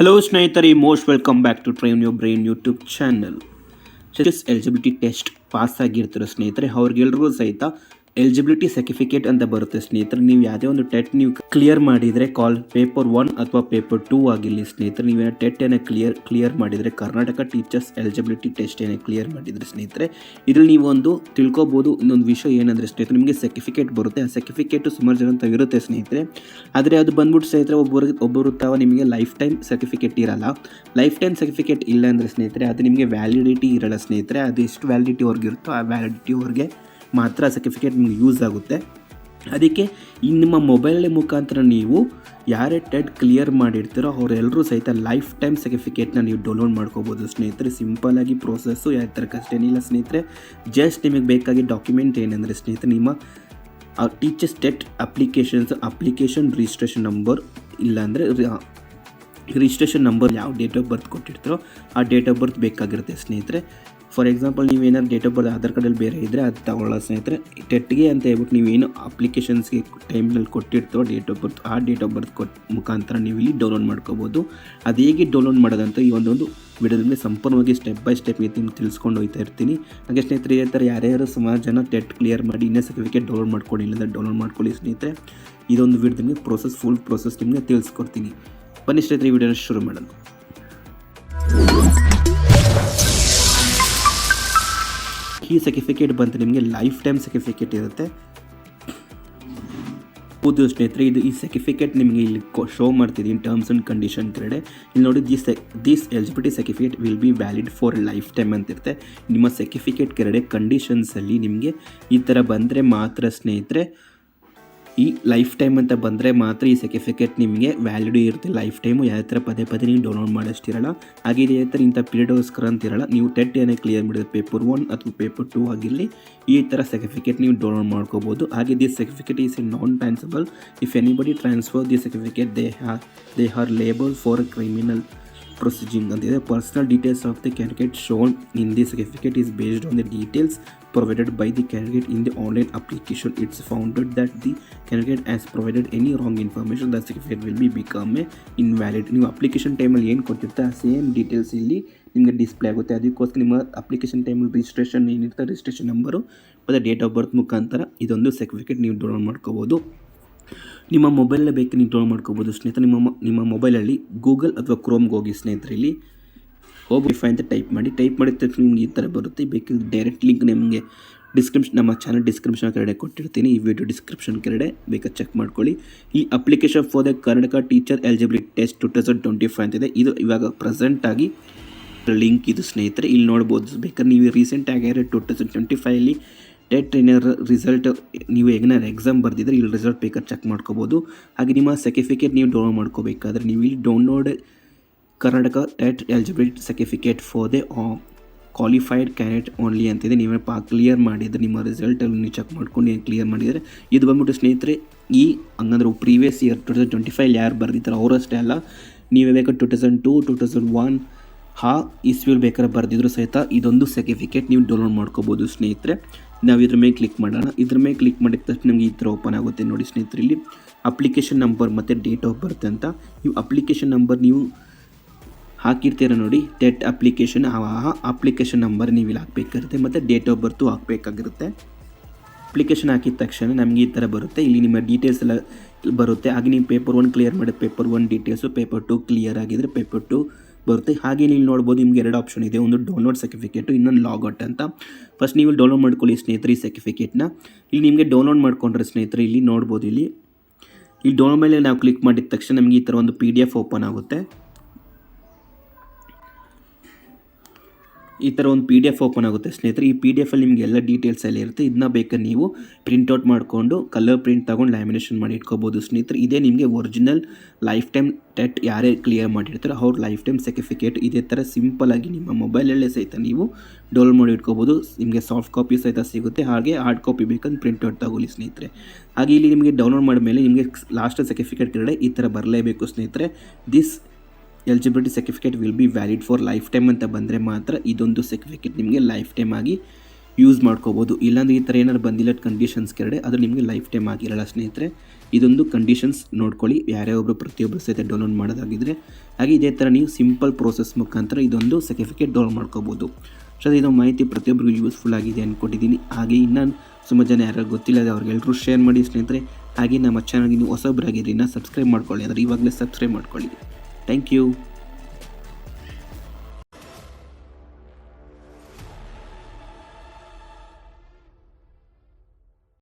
Hello ಸ್ನೇಹಿತರೆ, most welcome back to train your brain YouTube channel. Eligibility test pass ಆಗಿರ್ತಾರೆ ಸ್ನೇಹಿತರೆ, ಅವ್ರಿಗೆಲ್ರಿಗೂ ಸಹಿತ eligibility certificate ಅಂತ ಬರುತ್ತೆ ಸ್ನೇಹಿತರೆ. ನೀವು ಯಾವುದೇ ಒಂದು ಟೆಟ್ ನೀವು ಕ್ಲಿಯರ್ ಮಾಡಿದರೆ, ಪೇಪರ್ 1 ಅಥವಾ ಪೇಪರ್ 2 ಆಗಿರಲಿ ಸ್ನೇಹಿತರೆ, ನೀವೇನೋ ಟೆಟ್ ಏನೋ ಕ್ಲಿಯರ್ ಮಾಡಿದರೆ, ಕರ್ನಾಟಕ ಟೀಚರ್ಸ್ ಎಲಿಜಿಬಿಲಿಟಿ ಟೆಸ್ಟ್ ಏನೋ ಕ್ಲಿಯರ್ ಮಾಡಿದರೆ ಸ್ನೇಹಿತರೆ, ಇದರಲ್ಲಿ ನೀವು ಒಂದು ತಿಳ್ಕೊಬೋದು. ಇನ್ನೊಂದು ವಿಷಯ ಏನಂದರೆ ಸ್ನೇಹಿತರೆ, ನಿಮಗೆ ಸರ್ಟಿಫಿಕೇಟ್ ಬರುತ್ತೆ. ಆ ಸರ್ಟಿಫಿಕೇಟು ಸುಮಾರು ಜನ ಅಂತ ಇರುತ್ತೆ ಸ್ನೇಹಿತರೆ. ಆದರೆ ಅದು ಬಂದ್ಬಿಟ್ಟು ಸ್ನೇಹಿತರೆ, ಒಬ್ಬರು ತಾವ ನಿಮಗೆ ಲೈಫ್ ಟೈಮ್ ಸರ್ಟಿಫಿಕೇಟ್ ಇರಲ್ಲ. ಲೈಫ್ ಟೈಮ್ ಸರ್ಟಿಫಿಕೇಟ್ ಇಲ್ಲ ಅಂದರೆ ಸ್ನೇಹಿತರೆ, ಅದು ನಿಮಗೆ ವ್ಯಾಲಿಡಿಟಿ ಇರಲ್ಲ ಸ್ನೇಹಿತರೆ. ಅದು ಎಷ್ಟು ವ್ಯಾಲಿಡಿಟಿವರೆಗೆ ಇರುತ್ತೋ ಆ ವ್ಯಾಲಿಡಿಟಿವರೆಗೆ ಮಾತ್ರ ಸರ್ಟಿಫಿಕೇಟ್ ನಿಮಗೆ ಯೂಸ್ ಆಗುತ್ತೆ. ಅದಕ್ಕೆ ನಿಮ್ಮ ಮೊಬೈಲ್ ಮುಖಾಂತರ ನೀವು ಯಾರೇ ಟೆಟ್ ಕ್ಲಿಯರ್ ಮಾಡಿರ್ತೀರೋ ಅವರೆಲ್ಲರೂ ಸಹಿತ ಲೈಫ್ ಟೈಮ್ ಸರ್ಟಿಫಿಕೇಟ್ನ ನೀವು ಡೌನ್ಲೋಡ್ ಮಾಡ್ಕೋಬೋದು ಸ್ನೇಹಿತರೆ. ಸಿಂಪಲ್ಲಾಗಿ ಪ್ರೋಸೆಸ್ಸು ಯಾವ ಥರ ಕಷ್ಟೇನಿಲ್ಲ ಸ್ನೇಹಿತರೆ. ಜಸ್ಟ್ ನಿಮಗೆ ಬೇಕಾಗಿ ಡಾಕ್ಯುಮೆಂಟ್ ಏನಂದರೆ ಸ್ನೇಹಿತರೆ, ನಿಮ್ಮ teachers TET application registration number, ಇಲ್ಲಾಂದರೆ ರಿಜಿಸ್ಟ್ರೇಷನ್ ನಂಬರ್ ಯಾವ ಡೇಟ್ ಆಫ್ ಬರ್ತ್ ಕೊಟ್ಟಿರ್ತಾರೋ ಆ ಡೇಟ್ ಆಫ್ ಬರ್ತ್ ಬೇಕಾಗಿರುತ್ತೆ ಸ್ನೇಹಿತರೆ. ಫಾರ್ ಎಕ್ಸಾಂಪಲ್, ನೀವೇನಾದ್ರು ಡೇಟ್ ಆಫ್ ಬರ್ತ್ ಆಧಾರ್ ಕಾರ್ಡಲ್ಲಿ ಬೇರೆ ಇದ್ದರೆ ಅದು ತಗೊಳ್ಳೋ ಸ್ನೇಹಿತರೆ. ಟೆಟ್ಗೆ ಅಂತ ಹೇಳ್ಬಿಟ್ಟು ನೀವೇನು ಅಪ್ಲಿಕೇಶನ್ಸ್ಗೆ ಟೈಮ್ನಲ್ಲಿ ಕೊಟ್ಟಿರ್ತೀರೋ ಡೇಟ್ ಆಫ್ ಬರ್ತ್, ಆ ಡೇಟ್ ಆಫ್ ಬರ್ತ್ ಮುಖಾಂತರ ನೀವು ಇಲ್ಲಿ ಡೌನ್ಲೋಡ್ ಮಾಡ್ಕೋಬೋದು. ಅದು ಹೇಗೆ ಡೌನ್ಲೋಡ್ ಮಾಡೋದಂತ ಈ ಒಂದೊಂದು ವಿಡಿಯೋದಲ್ಲಿ ಸಂಪೂರ್ಣವಾಗಿ ಸ್ಟೆಪ್ ಬೈ ಸ್ಟೆಪ್ ನಿಮ್ಗೆ ತಿಳಿಸ್ಕೊಂಡು ಹೋಗ್ತಾ ಇರ್ತೀನಿ. ಹಾಗೆ ಸ್ನೇಹಿತರೆ, ಇದೇ ಥರ ಯಾರ್ಯಾರು ಸುಮಾರು ಜನ ಟೆಟ್ ಕ್ಲಿಯರ್ ಮಾಡಿ ಇನ್ನೇ ಸರ್ಟಿಫಿಕೇಟ್ ಡೌನ್ಲೋಡ್ ಮಾಡ್ಕೊಳ್ಳಿ, ಇಲ್ಲಂದ್ರೆ ಡೌನ್ಲೋಡ್ ಮಾಡ್ಕೊಳ್ಳಿ ಸ್ನೇಹಿತರೆ. ಇದೊಂದು ವಿಡಿಯೋ ನಿಮಗೆ ಫುಲ್ ಪ್ರೋಸೆಸ್ ನಿಮಗೆ ತಿಳಿಸ್ಕೊಡ್ತೀನಿ. ಬನ್ನಿ ಸ್ನೇಹಿತರೆ, ಈ ವಿಡಿಯೋನ ಶುರು ಮಾಡೋಣ. ಈ ಸರ್ಟಿಫಿಕೇಟ್ ಬಂತು ನಿಮಗೆ ಲೈಫ್ ಟೈಮ್ ಸರ್ಟಿಫಿಕೇಟ್ ಇರುತ್ತೆ. ಹೌದು ಸ್ನೇಹಿತರೆ, ಈ ಸರ್ಟಿಫಿಕೇಟ್ ನಿಮಗೆ ಇಲ್ಲಿ ಶೋ ಮಾಡ್ತಿದ್ದೀನಿ ಟರ್ಮ್ಸ್ ಆ್ಯಂಡ್ ಕಂಡೀಷನ್ ಕೆಳಗಡೆ. ಇಲ್ಲಿ ನೋಡಿ, this eligibility certificate will be valid for life time ಅಂತ ಇರುತ್ತೆ. ನಿಮ್ಮ ಸರ್ಟಿಫಿಕೇಟ್ ಕೆಳಗಡೆ ಕಂಡೀಷನ್ಸಲ್ಲಿ ನಿಮಗೆ ಈ ಥರ ಬಂದರೆ ಮಾತ್ರ ಸ್ನೇಹಿತರೆ, ಈ ಲೈಫ್ ಟೈಮ್ ಅಂತ ಬಂದರೆ ಮಾತ್ರ ಈ ಸರ್ಟಿಫಿಕೇಟ್ ನಿಮಗೆ ವ್ಯಾಲಿಡಿ ಇರುತ್ತೆ ಲೈಫ್ ಟೈಮು. ಯಾವ ಥರ ಪದೇ ನೀವು ಡೌನ್ಲೋಡ್ ಮಾಡೋಷ್ಟಿರಲ್ಲ. ಹಾಗೆ ಇದೇ ಥರ ಇಂಥ ಪೀರಿಯಡ್ಗೋಸ್ಕರ ಅಂತಿರಲ್ಲ. ನೀವು ಟೆಟ್ ಏನೇ ಕ್ಲಿಯರ್ ಮಾಡಿದ್ರೆ ಪೇಪರ್ 1 ಅಥವಾ ಪೇಪರ್ 2 ಆಗಿರಲಿ, ಈ ಥರ ಸರ್ಟಿಫಿಕೇಟ್ ನೀವು ಡೌನ್ಲೋಡ್ ಮಾಡ್ಕೋಬೋದು. ಹಾಗೆ this certificate is non transferable. If anybody transfer the certificate they are liable for criminal proceeding ಅಂತಿದೆ. Personal details of the candidate shown in the certificate is based on the details provided by the candidate in the online application. It's found that the candidate has provided any wrong information, the certificate will be become invalid. ನೀವು application ಟೈಮಲ್ಲಿ ಏನು ಕೊಟ್ಟಿರ್ತಾ same details ಇಲ್ಲಿ ನಿಮಗೆ display ಆಗುತ್ತೆ. ಅದಕ್ಕೋಸ್ಕರ ನಿಮ್ಮ application ಟೈಮಲ್ಲಿ registration ಏನಿರುತ್ತೆ, ರಿಜಿಸ್ಟ್ರೇಷನ್ ನಂಬರು ಮತ್ತು ಡೇಟ್ ಆಫ್ ಬರ್ತ್ ಮುಖಾಂತರ ಇದೊಂದು ಸರ್ಟಿಫಿಕೇಟ್ ನೀವು ಡೌನ್ಲೋಡ್ ಮಾಡ್ಕೋಬೋದು. ನಿಮ್ಮ ಮೊಬೈಲಲ್ಲಿ ಬೇಕು ನೀವು ಡೌನ್ಲೋಡ್ ಮಾಡ್ಕೋಬೋದು ಸ್ನೇಹಿತರೆ. ನಿಮ್ಮ ಮೊಬೈಲಲ್ಲಿ ಗೂಗಲ್ ಅಥವಾ ಕ್ರೋಮ್ಗೆ ಹೋಗಿ ಸ್ನೇಹಿತರೆ, ಇಲ್ಲಿ OBFI ಅಂತ ಟೈಪ್ ಮಾಡಿದ ತಕ್ಷಣ ನಿಮ್ಗೆ ಈ ಥರ ಬರುತ್ತೆ. ಬೇಕಿದ್ರೆ ಡೈರೆಕ್ಟ್ ಲಿಂಕ್ ನಿಮಗೆ ನಮ್ಮ ಚಾನಲ್ ಡಿಸ್ಕ್ರಿಪ್ಷನ್ ಕೆಳಗಡೆ ಕೊಟ್ಟಿರ್ತೀನಿ. ಈ ವಿಡಿಯೋ ಡಿಸ್ಕ್ರಿಪ್ಷನ್ ಕೆಳಗಡೆ ಬೇಕಾದ್ರೆ ಚೆಕ್ ಮಾಡ್ಕೊಳ್ಳಿ. ಈ application for the Karnataka teacher eligibility test 2025 ಅಂತಿದೆ. ಇದು ಇವಾಗ ಪ್ರೆಸೆಂಟಾಗಿ ಲಿಂಕ್ ಇದು ಸ್ನೇಹಿತರೆ, ಇಲ್ಲಿ ನೋಡ್ಬೋದು. ಬೇಕಾದ್ರೆ ನೀವು ರೀಸೆಂಟಾಗಿ 2025ಅಲ್ಲಿ ಟೆಟ್ ಏನಾದ್ರು ರಿಸಲ್ಟ್ ನೀವು ಏನಾದ್ರು ಎಕ್ಸಾಮ್ ಬರೆದಿದ್ರೆ ಇಲ್ಲಿ ರಿಸಲ್ಟ್ ಬೇಕಾದ್ರೆ ಚೆಕ್ ಮಾಡ್ಕೋಬೋದು. ಹಾಗೆ ನಿಮ್ಮ ಸರ್ಟಿಫಿಕೇಟ್ ನೀವು ಡೌನ್ಲೋಡ್ ಮಾಡ್ಕೋಬೇಕಾದ್ರೆ ನೀವು ಇಲ್ಲಿ download Karnataka TET eligibility certificate for the qualified candidate only ಅಂತಿದೆ. ನೀವು ಕ್ಲಿಯರ್ ಮಾಡಿದರೆ ನಿಮ್ಮ ರಿಸಲ್ಟಲ್ಲಿ ನೀವು ಚೆಕ್ ಮಾಡ್ಕೊಂಡು ಏನು ಕ್ಲಿಯರ್ ಮಾಡಿದರೆ ಇದು ಬಂದ್ಬಿಟ್ಟು ಸ್ನೇಹಿತರೆ, ಈ ಹಂಗಂದ್ರೆ ಪ್ರೀವಿಯಸ್ ಇಯರ್ 2025 ಯಾರು ಬರೆದಿದ್ದಾರೆ ಅವರಷ್ಟೇ ಅಲ್ಲ, ನೀವೇ ಬೇಕಾದ್ರೆ 2002, 2001 ಇಸ್ವಿಯಲ್ಲಿ ಬೇಕಾದ್ರೆ ಬರೆದಿದ್ರು ಸಹಿತ ಇದೊಂದು ಸರ್ಟಿಫಿಕೇಟ್ ನೀವು ಡೌನ್ಲೋಡ್ ಮಾಡ್ಕೋಬೋದು ಸ್ನೇಹಿತರೆ. ನಾವು ಇದ್ರ ಮೇಲೆ ಕ್ಲಿಕ್ ಮಾಡೋಣ. ಇದ್ರ ಮೇಲೆ ಕ್ಲಿಕ್ ಮಾಡಿದ ತಕ್ಷಣ ನಮಗೆ ಈ ಥರ ಓಪನ್ ಆಗುತ್ತೆ ನೋಡಿ ಸ್ನೇಹಿತರೆ. ಇಲ್ಲಿ ಅಪ್ಲಿಕೇಶನ್ ನಂಬರ್ ಮತ್ತು ಡೇಟ್ ಆಫ್ ಬರ್ತ್ ಅಂತ ನೀವು ಅಪ್ಲಿಕೇಶನ್ ನಂಬರ್ ನೀವು ಹಾಕಿರ್ತೀರ ನೋಡಿ, ಟೆಟ್ ಅಪ್ಲಿಕೇಶನ್ ಅಪ್ಲಿಕೇಶನ್ ನಂಬರ್ ನೀವು ಇಲ್ಲಿ ಹಾಕಬೇಕಾಗುತ್ತೆ ಮತ್ತು ಡೇಟ್ ಆಫ್ ಬರ್ತು ಹಾಕಬೇಕಾಗಿರುತ್ತೆ. ಅಪ್ಲಿಕೇಶನ್ ಹಾಕಿದ ತಕ್ಷಣ ನಮಗೆ ಈ ಥರ ಬರುತ್ತೆ. ಇಲ್ಲಿ ನಿಮ್ಮ ಡೀಟೇಲ್ಸ್ ಎಲ್ಲ ಬರುತ್ತೆ. ಹಾಗೆ ನೀವು ಪೇಪರ್ 1 ಕ್ಲಿಯರ್ ಮಾಡಿದ ಪೇಪರ್ 1 ಡೀಟೇಲ್ಸು, ಪೇಪರ್ 2 ಕ್ಲಿಯರ್ ಆಗಿದ್ರೆ ಪೇಪರ್ 2 ಬರುತ್ತೆ. ಹಾಗೆ ನೀವು ನೋಡ್ಬೋದು, ನಿಮ್ಗೆ 2 ಆಪ್ಷನ್ ಇದೆ. ಒಂದು ಡೌನ್ಲೋಡ್ ಸರ್ಟಿಫಿಕೇಟು, ಇನ್ನೊಂದು ಲಾಗೌಟ್ ಅಂತ. ಫಸ್ಟ್ ನೀವು ಡೌನ್ಲೋಡ್ ಮಾಡ್ಕೊಳ್ಳಿ ಸ್ನೇಹಿತರೆ ಈ ಸರ್ಟಿಫಿಕೇಟ್ನ. ಇಲ್ಲಿ ನಿಮಗೆ ಡೌನ್ಲೋಡ್ ಮಾಡ್ಕೊಂಡ್ರೆ ಸ್ನೇಹಿತರೆ ಇಲ್ಲಿ ನೋಡ್ಬೋದು, ಇಲ್ಲಿ ಡೌನ್ಲೋಡ್ ಮೇಲೆ ನಾವು ಕ್ಲಿಕ್ ಮಾಡಿದ ತಕ್ಷಣ ನಮಗೆ ಈ ಥರ ಒಂದು PDF ಓಪನ್ ಆಗುತ್ತೆ. ಈ ಥರ ಒಂದು PDF ಓಪನ್ ಆಗುತ್ತೆ ಸ್ನೇಹಿತರೆ. ಈ PDFಲ್ಲಿ ನಿಮಗೆ ಎಲ್ಲ ಡೀಟೇಲ್ಸ್ ಎಲ್ಲ ಇರುತ್ತೆ. ಇದನ್ನ ಬೇಕಾದ್ರೆ ನೀವು ಪ್ರಿಂಟ್ಔಟ್ ಮಾಡಿಕೊಂಡು ಕಲರ್ ಪ್ರಿಂಟ್ ತೊಗೊಂಡು ಲ್ಯಾಮಿನೇಷನ್ ಮಾಡಿ ಇಟ್ಕೋಬೋದು ಸ್ನೇಹಿತರೆ. ಇದೇ ನಿಮಗೆ ಒರಿಜಿನಲ್ ಲೈಫ್ ಟೈಮ್ ಟೆಟ್ ಯಾರೇ ಕ್ಲಿಯರ್ ಮಾಡಿರ್ತಾರೆ ಅವ್ರ ಲೈಫ್ ಟೈಮ್ ಸರ್ಟಿಫಿಕೇಟ್. ಇದೇ ಥರ ಸಿಂಪಲ್ಲಾಗಿ ನಿಮ್ಮ ಮೊಬೈಲಲ್ಲೇ ಸಹಿತ ನೀವು ಡೌನ್ಲೋಡ್ ಮಾಡಿ ಇಟ್ಕೋಬೋದು. ನಿಮಗೆ ಸಾಫ್ಟ್ ಕಾಪಿ ಸಹಿತ ಸಿಗುತ್ತೆ. ಹಾಗೆ ಹಾರ್ಡ್ ಕಾಪಿ ಬೇಕಂದ್ರೆ ಪ್ರಿಂಟ್ಔಟ್ ತಗೊಳ್ಳಿ ಸ್ನೇಹಿತರೆ. ಹಾಗೆ ಇಲ್ಲಿ ನಿಮಗೆ ಡೌನ್ಲೋಡ್ ಮಾಡಿದ್ಮೇಲೆ ನಿಮಗೆ ಲಾಸ್ಟ್ ಸರ್ಟಿಫಿಕೇಟ್ ಕೆಳಗಡೆ ಈ ಥರ ಬರಲೇಬೇಕು ಸ್ನೇಹಿತರೆ. This eligibility certificate will be valid for life time ಅಂತ ಬಂದರೆ ಮಾತ್ರ ಇದೊಂದು ಸರ್ಟಿಫಿಕೇಟ್ ನಿಮಗೆ ಲೈಫ್ ಟೈಮ್ ಆಗಿ ಯೂಸ್ ಮಾಡ್ಕೋಬೋದು. ಇಲ್ಲಾಂದರೆ ಈ ಥರ ಏನಾದ್ರು ಬಂದಿಲ್ಲ ಕಂಡೀಷನ್ಸ್ ಕೆಳಗಡೆ ಅದು ನಿಮಗೆ ಲೈಫ್ ಟೈಮ್ ಆಗಿರಲ್ಲ ಸ್ನೇಹಿತರೆ. ಇದೊಂದು ಕಂಡೀಷನ್ಸ್ ನೋಡ್ಕೊಳ್ಳಿ, ಯಾರೇ ಒಬ್ಬರು ಪ್ರತಿಯೊಬ್ಬರು ಸಹಿತ ಡೌನ್ಲೋಡ್ ಮಾಡೋದಾಗಿದ್ದರೆ. ಹಾಗೆ ಇದೇ ಥರ ನೀವು ಸಿಂಪಲ್ ಪ್ರೋಸೆಸ್ ಮುಖಾಂತರ ಇದೊಂದು ಸರ್ಟಿಫಿಕೇಟ್ ಡೌನ್ಲೋಡ್ ಮಾಡ್ಕೋಬೋದು. ಸೊ ಇದು ಮಾಹಿತಿ ಪ್ರತಿಯೊಬ್ಬರಿಗೂ ಯೂಸ್ಫುಲ್ ಆಗಿದೆ ಅಂದ್ಕೊಂಡಿದ್ದೀನಿ. ಹಾಗೆ ಇನ್ನೂ ತುಂಬ ಜನ ಯಾರು ಗೊತ್ತಿಲ್ಲದೆ ಅವ್ರಿಗೆಲ್ಲರೂ ಶೇರ್ ಮಾಡಿ ಸ್ನೇಹಿತರೆ. ಹಾಗೆ ನಮ್ಮ ಚಾನಲ್ಗೆ ನೀವು ಹೊಸಬ್ರಾಗಿದ್ದರೆ ಸಬ್ಸ್ಕ್ರೈಬ್ ಮಾಡ್ಕೊಳ್ಳಿ, ಅಂದರೆ ಇವಾಗಲೇ ಸಬ್ಸ್ಕ್ರೈಬ್ ಮಾಡ್ಕೊಳ್ಳಿ. Thank you.